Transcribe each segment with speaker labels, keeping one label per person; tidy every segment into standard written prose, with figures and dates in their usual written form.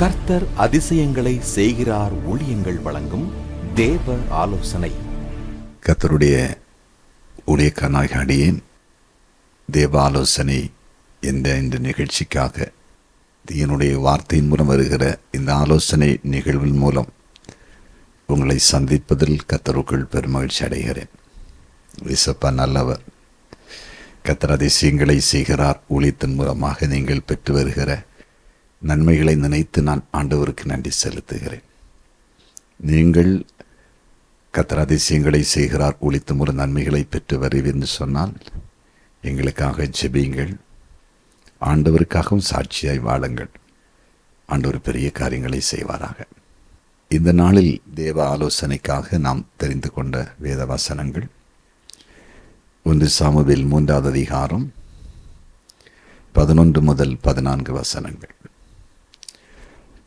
Speaker 1: கர்த்தர் அதிசயங்களை செய்கிறார் ஊழியங்கள் வழங்கும் தேவ ஆலோசனை.
Speaker 2: கர்த்தருடைய ஊழியக்காரனாகிய அடியேன் தேவ ஆலோசனை என்ற இந்த நிகழ்ச்சிக்காக என்னுடைய வார்த்தையின் மூலம் வருகிற இந்த ஆலோசனை நிகழ்வின் மூலம் உங்களை சந்திப்பதில் கர்த்தருக்குள் பெருமகிழ்ச்சி அடைகிறேன். விசப்பா நல்லவர். கர்த்தர் அதிசயங்களை செய்கிறார் ஊழியத்தின் மூலமாக நீங்கள் பெற்று வருகிற நன்மைகளை நினைத்து நான் ஆண்டவருக்கு நன்றி செலுத்துகிறேன். நீங்கள் கர்த்தர் அதிசயங்களை செய்கிறார் ஊழியத்தின் மூலம் நன்மைகளை பெற்று வருவீர் சொன்னால் எங்களுக்காக ஜெபியுங்கள். ஆண்டவருக்காகவும் சாட்சியாய் வாழுங்கள். ஆண்டவர் பெரிய காரியங்களை செய்வாராக. இந்த நாளில் தேவ ஆலோசனைக்காக நாம் தெரிந்து கொண்ட வேத வசனங்கள் 1 சாமுவேல் 3 அதிகாரம் 11 முதல் 14 வசனங்கள்.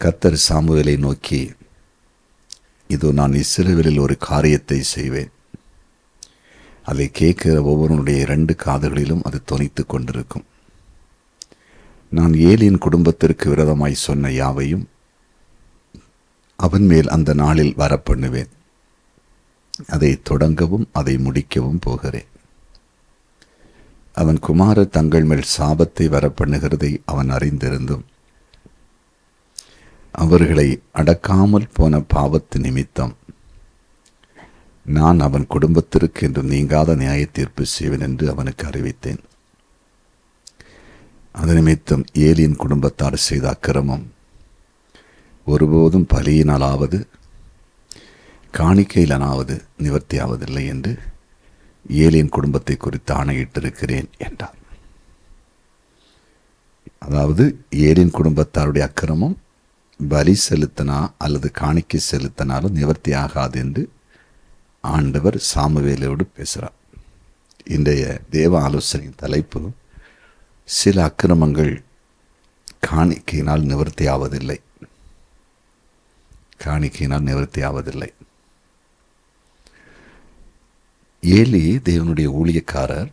Speaker 2: கர்த்தர் சாமுவேலை நோக்கி, இதோ நான் இஸ்ரவேலில் ஒரு காரியத்தை செய்வேன். அதை கேட்கிற ஒவ்வொருவனுடைய 2 காதுகளிலும் அது தொனித்துக் கொண்டிருக்கும். நான் ஏலியின் குடும்பத்திற்கு விரோதமாய் சொன்ன யாவையும் அவன் மேல் அந்த நாளில் வரப்பண்ணுவேன். அதை தொடங்கவும் அதை முடிக்கவும் போகிறேன். அவன் குமாரர் தங்கள் மேல் சாபத்தை வரப்பண்ணுகிறதை அவன் அறிந்திருந்தும் அவர்களை அடக்காமல் போன பாவத்து நிமித்தம் நான் அவன் குடும்பத்திற்கு என்று நீங்காத நியாய தீர்ப்பு செய்வேன் என்று அவனுக்கு அறிவித்தேன். அது நிமித்தம் ஏலியின் குடும்பத்தார் செய்த அக்கிரமம் ஒருபோதும் பலியினாலாவது காணிக்கையிலாவது நிவர்த்தியாவதில்லை என்று ஏலியின் குடும்பத்தை குறித்து ஆணையிட்டிருக்கிறேன் என்றார். அதாவது ஏலியின் குடும்பத்தாருடைய அக்கிரமம் பலி செலுத்தினா அல்லது காணிக்கை செலுத்தினாலும் நிவர்த்தி ஆகாது என்று ஆண்டவர் சாமுவேலோடு பேசுகிறார். இன்றைய தேவ ஆலோசனையின் தலைப்பு, சில அக்கிரமங்கள் காணிக்கையினால் நிவர்த்தி ஆவதில்லை. காணிக்கையினால் நிவர்த்தி ஆவதில்லை. ஏலி தேவனுடைய ஊழியக்காரர்.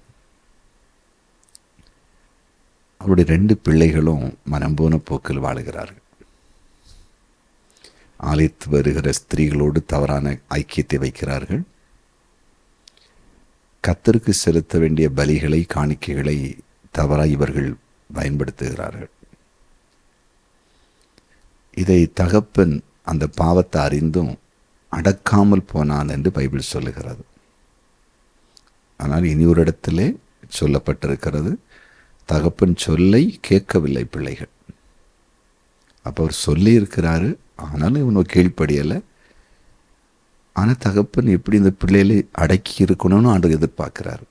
Speaker 2: அவருடைய 2 பிள்ளைகளும் மனம்போன போக்கில் வாழுகிறார்கள். ஆலயத்து வருகிற ஸ்திரீகளோடு தவறான ஐக்கியத்தை வைக்கிறார்கள். கர்த்தருக்கு செலுத்த வேண்டிய பலிகளை காணிக்கைகளை தவறாக இவர்கள் பயன்படுத்துகிறார்கள். இதை தகப்பன் அந்த பாவத்தை அறிந்தும் அடக்காமல் போனான் என்று பைபிள் சொல்லுகிறது. ஆனால் இனி ஒரு இடத்திலே சொல்லப்பட்டிருக்கிறது, தகப்பன் சொல்லை கேட்கவில்லை பிள்ளைகள். அப்போ அவர் சொல்லி இருக்கிறாரு, ஆனாலும் இவனு கீழ்ப்படியலை. ஆனால் தகப்பன் எப்படி இந்த பிள்ளைகளை அடக்கி இருக்கணும்னு ஆண்டு எதிர்பார்க்கிறாரு.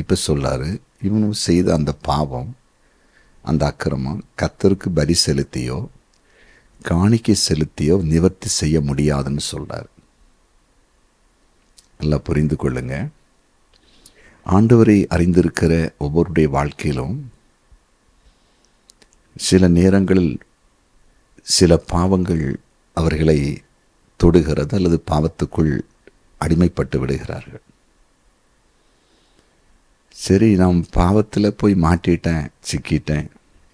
Speaker 2: இப்போ சொல்லாரு, இவனும் செய்த அந்த பாவம், அந்த அக்கிரமம் கர்த்தருக்கு பலி செலுத்தியோ காணிக்கை செலுத்தியோ நிவர்த்தி செய்ய முடியாதுன்னு சொல்றாரு. நல்லா புரிந்து கொள்ளுங்க. ஆண்டவரை அறிந்திருக்கிற ஒவ்வொருடைய வாழ்க்கையிலும் சில நேரங்களில் சில பாவங்கள் அவர்களை தொடுகிறது அல்லது பாவத்துக்குள் அடிமைப்பட்டு விடுகிறார்கள். சரி, நான் பாவத்தில் போய் மாட்டிட்டேன், சிக்கிட்டேன்,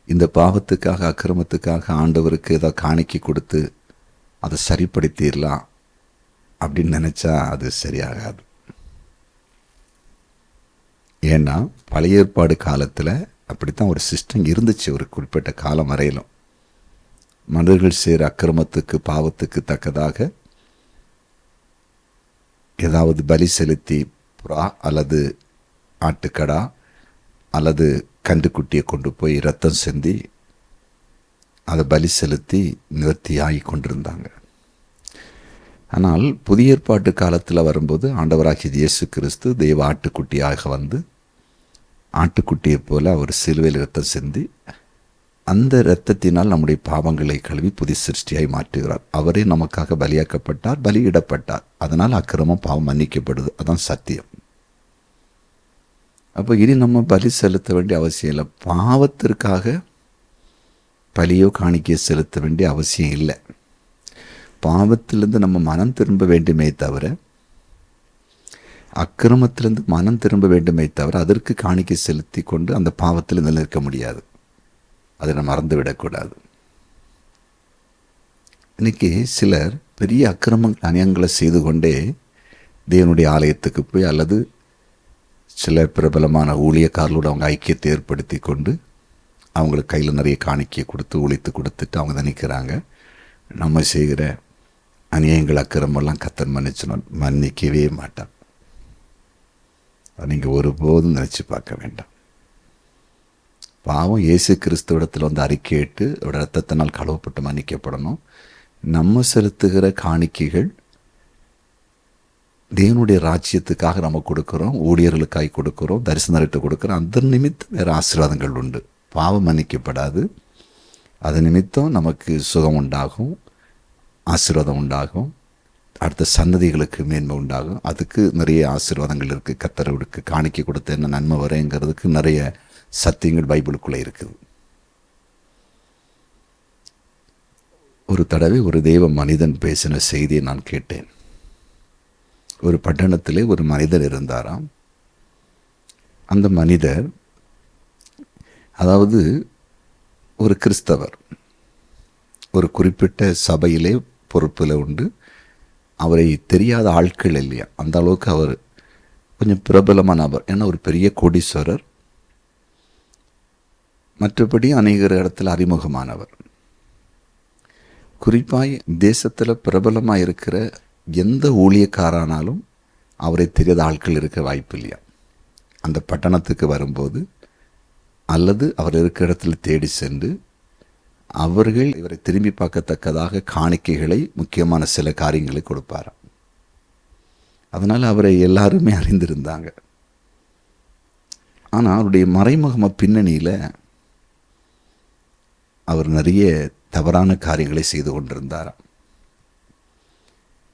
Speaker 2: இந்த பாவத்துக்காக அக்கிரமத்துக்காக ஆண்டவருக்கு ஏதோ காணிக்கை கொடுத்து அதை சரிப்படுத்திடலாம் அப்படின்னு நினச்சா அது சரியாகாது. ஏன்னா பழைய ஏற்பாடு காலத்தில் அப்படித்தான் ஒரு சிஸ்டம் இருந்துச்சு. ஒரு குறிப்பிட்ட காலம் வரையிலும் மனிதர்கள் செய்கிற அக்கிரமத்துக்கு பாவத்துக்கு தக்கதாக ஏதாவது பலி செலுத்தி புறா அல்லது ஆட்டுக்கடா அல்லது கன்றுக்குட்டியை கொண்டு போய் ரத்தம் சிந்தி அதை பலி செலுத்தி நிவர்த்தியாகி கொண்டிருந்தாங்க. ஆனால் புதிய ஏற்பாட்டு காலத்தில் வரும்போது ஆண்டவராகிய இயேசு கிறிஸ்து தெய்வ ஆட்டுக்குட்டியாக வந்து ஆட்டுக்குட்டியை போல அவர் சிலுவையில் ரத்தம் சிந்தி அந்த இரத்தத்தினால் நம்முடைய பாவங்களை கழுவி புதிய சிருஷ்டியாய் மாற்றுகிறார். அவரே நமக்காக பலியாக்கப்பட்டார், பலியிடப்பட்டார். அதனால் அக்கிரமம் பாவம் மன்னிக்கப்படுது. அதான் சத்தியம். அப்போ இனி நம்ம பலி செலுத்த வேண்டிய அவசியம் இல்லை. பாவத்திற்காக பலியோ காணிக்கையோ செலுத்த வேண்டிய அவசியம் இல்லை. பாவத்திலிருந்து நம்ம மனம் திரும்ப வேண்டுமே தவிர, அக்கிரமத்திலிருந்து மனம் திரும்ப வேண்டுமே தவிர அதற்கு காணிக்கை செலுத்தி கொண்டு அந்த பாவத்தில் நிலைநிற்க முடியாது. அதை நம்ம மறந்து விடக்கூடாது. இன்னைக்கு சிலர் பெரிய அநியாயங்களை செய்து கொண்டே தேவனுடைய ஆலயத்துக்கு போய் அல்லது சில பிரபலமான ஊழியக்காரர்களோடு அவங்க ஐக்கியத்தை ஏற்படுத்தி கொண்டு அவங்களுக்கு கையில் நிறைய காணிக்கையை கொடுத்து உழைத்து கொடுத்துட்டு அவங்க நினைக்கிறாங்க நம்ம செய்கிற அநியாயங்கள் அக்கிரமெல்லாம் கர்த்தர் மன்னிக்கவே மாட்டார். நீங்கள் ஒருபோதும் நினச்சி பார்க்க வேண்டாம். பாவம் இயேசு கிறிஸ்துவிடத்தில் வந்து அறிக்கையிட்டு அவருடைய இரத்தத்தினால் கழுவப்பட்டு மன்னிக்கப்படணும். நம்ம செலுத்துகிற காணிக்கைகள் தேவனுடைய ராஜ்யத்துக்காக நம்ம கொடுக்குறோம், ஊழியர்களுக்காக கொடுக்குறோம், தரிசனத்தை கொடுக்குறோம். அந்த நிமித்தம் வேறு ஆசீர்வாதங்கள் உண்டு. பாவம் மன்னிக்கப்படாது. அது நிமித்தம் நமக்கு சுகம் உண்டாகும், ஆசீர்வாதம் உண்டாகும், அடுத்த சந்ததிகளுக்கு மேன்மை உண்டாகும். அதுக்கு நிறைய ஆசீர்வாதங்கள் இருக்குது. கர்த்தருக்கு காணிக்கை கொடுத்த என்ன நன்மை வரேங்கிறதுக்கு நிறைய சத்தியங்கள் பைபிளுக்குள்ளே இருக்குது. ஒரு தடவை ஒரு தெய்வ மனிதன் பேசின செய்தியை நான் கேட்டேன். ஒரு பட்டணத்திலே ஒரு மனிதர் இருந்தாராம். அந்த மனிதர் அதாவது ஒரு கிறிஸ்தவர், ஒரு குறிப்பிட்ட சபையிலே பொறுப்பில் உண்டு. அவரை தெரியாத ஆட்கள் இல்லையா, அந்த அளவுக்கு அவர் கொஞ்சம் பிரபலமான நபர். ஏன்னா ஒரு பெரிய கோடீஸ்வரர், மற்றபடி அநேக இடத்துல அறிமுகமானவர். குறிப்பாய் தேசத்தில் பிரபலமாக இருக்கிற எந்த ஊழியக்காரானாலும் அவரை தெரியாத ஆட்கள் இருக்க வாய்ப்பு இல்லையா. அந்த பட்டணத்துக்கு வரும்போது அல்லது அவர் இருக்கிற இடத்துல தேடி சென்று அவர்கள் இவரை திரும்பி பார்க்கத்தக்கதாக காணிக்கைகளை, முக்கியமான சில காரியங்களை கொடுப்பாராம். அதனால் அவரை எல்லாருமே அறிந்திருந்தாங்க. ஆனால் அவருடைய மறைமுகம பின்னணியில் அவர் நிறைய தவறான காரியங்களை செய்து கொண்டிருந்தாராம்.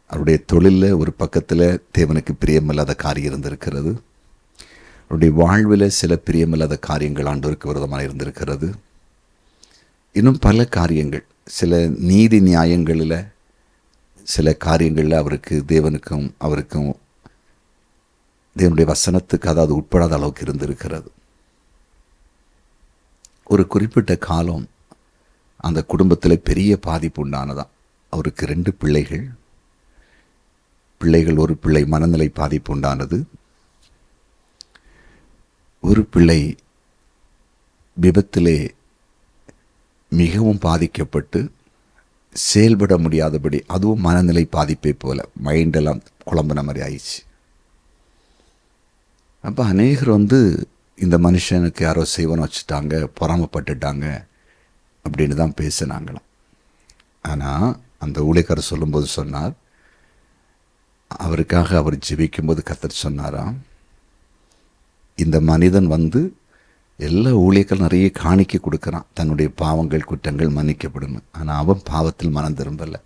Speaker 2: அவருடைய தொழிலில் ஒரு பக்கத்தில் தேவனுக்கு பிரியமில்லாத காரியம் இருந்திருக்கிறது. அவருடைய வாழ்வில் சில பிரியமில்லாத காரியங்கள் ஆண்டவருக்கு விரோதமாக இருந்திருக்கிறது. இன்னும் பல காரியங்கள், சில நீதி நியாயங்களில் சில காரியங்களில் அவருக்கு அவருக்கும் தேவனுடைய வசனத்துக்கு அதாவது உட்படாத அளவுக்கு இருந்திருக்கிறது. ஒரு குறிப்பிட்ட காலம் அந்த குடும்பத்தில் பெரிய பாதிப்பு உண்டானதான். அவருக்கு 2 பிள்ளைகள். ஒரு பிள்ளை மனநிலை பாதிப்பு உண்டானது. ஒரு பிள்ளை விபத்திலே மிகவும் பாதிக்கப்பட்டு செயல்பட முடியாதபடி, அதுவும் மனநிலை பாதிப்பை போல மைண்டெல்லாம் குழம்பின மாதிரி ஆயிடுச்சு. அப்போ அநேகர் இந்த மனுஷனுக்கு யாரோ செய்வனை வச்சுட்டாங்க, பொறாமப்பட்டுட்டாங்க அப்படின்னு தான் பேசினாங்களாம். ஆனால் அந்த ஊழியக்காரர் சொல்லும்போது சொன்னார், அவருக்காக அவர் ஜெபிக்கும்போது கர்த்தர் சொன்னாராம், இந்த மனிதன் எல்லா ஊழியர்கள் நிறைய காணிக்கை கொடுக்குறான், தன்னுடைய பாவங்கள் குற்றங்கள் மன்னிக்கப்படணும். ஆனால் அவன் பாவத்தில் மனம் திரும்பலை.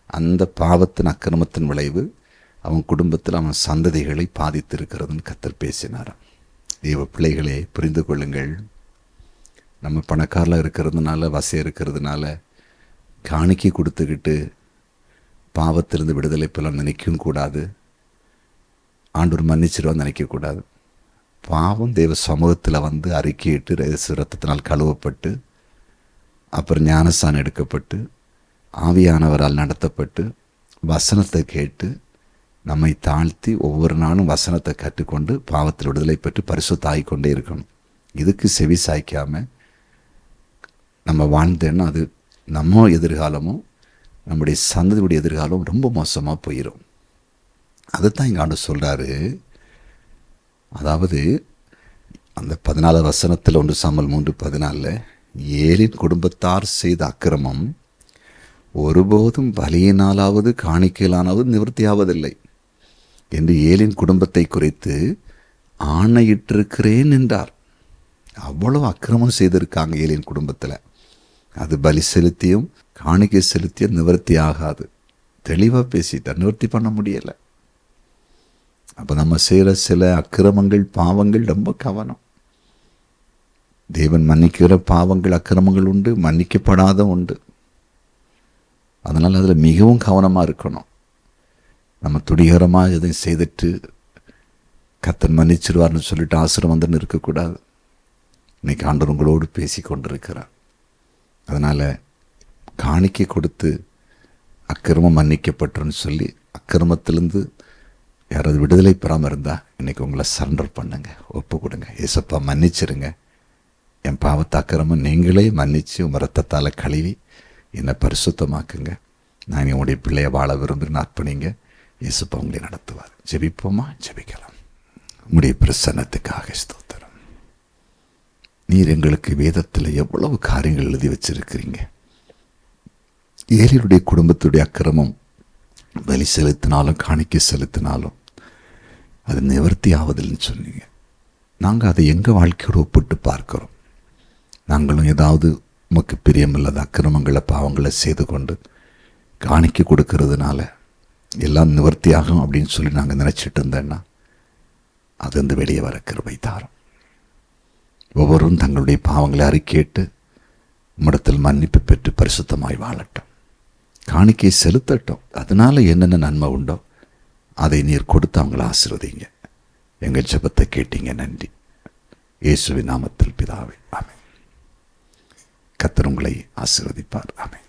Speaker 2: அந்த பாவத்தின் அக்கிரமத்தின் விளைவு அவன் குடும்பத்தில் அவன் சந்ததிகளை பாதித்திருக்கிறதுன்னு கர்த்தர் பேசினாராம். தேவ பிள்ளைகளே, புரிந்து கொள்ளுங்கள். நம்ம பணக்காரில் இருக்கிறதுனால, வசதி இருக்கிறதுனால காணிக்கை கொடுத்துக்கிட்டு பாவத்திலிருந்து விடுதலை பெற நினைக்கவும் கூடாது. ஆண்டவர் மன்னிச்சிருவான்னு நினைக்கக்கூடாது. பாவம் தேவ சமூகத்தில் அறிக்கையிட்டு இரத்தத்தினால் கழுவப்பட்டு, அப்புறம் ஞானஸ்தானம் எடுக்கப்பட்டு, ஆவியானவரால் நடத்தப்பட்டு, வசனத்தை கேட்டு நம்மை தாழ்த்தி ஒவ்வொரு நாளும் வசனத்தை கற்றுக்கொண்டு பாவத்தில் விடுதலை பெற்று பரிசுத்தாகி கொண்டே இருக்கணும். இதுக்கு செவி சாய்க்காமல் நம்ம வாழ்ந்தேன்னா அது நம்ம எதிர்காலமும் நம்முடைய சந்ததியுடைய எதிர்காலம் ரொம்ப மோசமாக போயிடும். அதுதான் இங்கே ஆண்டு சொல்கிறாரு. அதாவது அந்த 14 வசனத்தில் 1 சாமுவேல் 3:14 ஏலின் குடும்பத்தார் செய்த அக்கிரமம் ஒருபோதும் பலியினாலாவது காணிக்கையிலானாவது நிவர்த்தியாவதில்லை என்று ஏலின் குடும்பத்தை குறித்து ஆணையிட்டிருக்கிறேன் என்றார். அவ்வளோ அக்கிரமம் செய்திருக்காங்க ஏலின் குடும்பத்தில். அது பலி செலுத்தியும் காணிக்கை செலுத்தியும் நிவர்த்தி ஆகாது. தெளிவாக பேசிட்டார், நிவர்த்தி பண்ண முடியலை. அப்போ நம்ம செய்கிற சில அக்கிரமங்கள் பாவங்கள் ரொம்ப கவனம். தேவன் மன்னிக்கிற பாவங்கள் அக்கிரமங்கள் உண்டு, மன்னிக்கப்படாத உண்டு. அதனால் அதில் மிகவும் கவனமாக இருக்கணும். நம்ம துடிகரமாக எதையும் செய்துட்டு கர்த்தர் மன்னிச்சிருவார்னு சொல்லிட்டு ஆசீர்வாதம் இருக்கக்கூடாது. இன்னைக்கு ஆண்டவர் உங்களோடு பேசி கொண்டிருக்கிறார். அதனால் காணிக்கை கொடுத்து அக்கிரமம் மன்னிக்கப்பட்டுன்னு சொல்லி அக்கிரமத்திலேருந்து யாராவது விடுதலை பெறாமல் இருந்தால் இன்றைக்கி உங்களை சரண்டர் பண்ணுங்க, ஒப்பு கொடுங்க. ஏசப்பா மன்னிச்சிருங்க, என் பாவத்தை அக்கிரமம் நீங்களே மன்னித்து உங்கள் ரத்தத்தால் கழுவி என்னை பரிசுத்தமாக்குங்க, நான் உங்களுடைய பிள்ளையை வாழ விரும்புகிறேன்னு அர்ப்பணிங்க. இயேசுப்பா உங்களை நடத்துவார். ஜெபிப்போமா? ஜெபிக்கலாம். உங்களுடைய பிரசன்னத்துக்காக ஸ்தோத்திரம். நீர் எங்களுக்கு வேதத்தில் எவ்வளவு காரியங்கள் எழுதி வச்சிருக்கிறீங்க. ஏலியருடைய குடும்பத்துடைய அக்கிரமம் பலி செலுத்தினாலும் காணிக்கை செலுத்தினாலும் அது நிவர்த்தி ஆவதில்லைன்னு சொன்னீங்க. நாங்கள் அதை எங்கள் வாழ்க்கையோடு ஒப்பிட்டு பார்க்கிறோம். நாங்களும் ஏதாவது உமக்கு பிரியமில்லாத அக்கிரமங்களை பாவங்களை செய்து கொண்டு காணிக்கை கொடுக்கறதுனால எல்லாம் நிவர்த்தியாகும் அப்படின்னு சொல்லி நாங்கள் நினச்சிட்டு இருந்தேன்னா அது வந்து வெளியே வர கிருபை தாரும். ஒவ்வொருவரும் தங்களுடைய பாவங்களை அறிக்கையிட்டு உம்மிடத்தில் மன்னிப்பு பெற்று பரிசுத்தமாய் வாழட்டும், காணிக்கை செலுத்தட்டும். அதனால என்னென்ன நன்மை உண்டோ அதை நீர் கொடுத்து அவங்கள ஆசீர்வதிங்க. எங்கள் ஜெபத்தை கேட்டீங்க, நன்றி. இயேசுவின் நாமத்தில் பிதாவே, ஆமென். கர்த்தர் உங்களை ஆசீர்வதிப்பார். ஆமென்.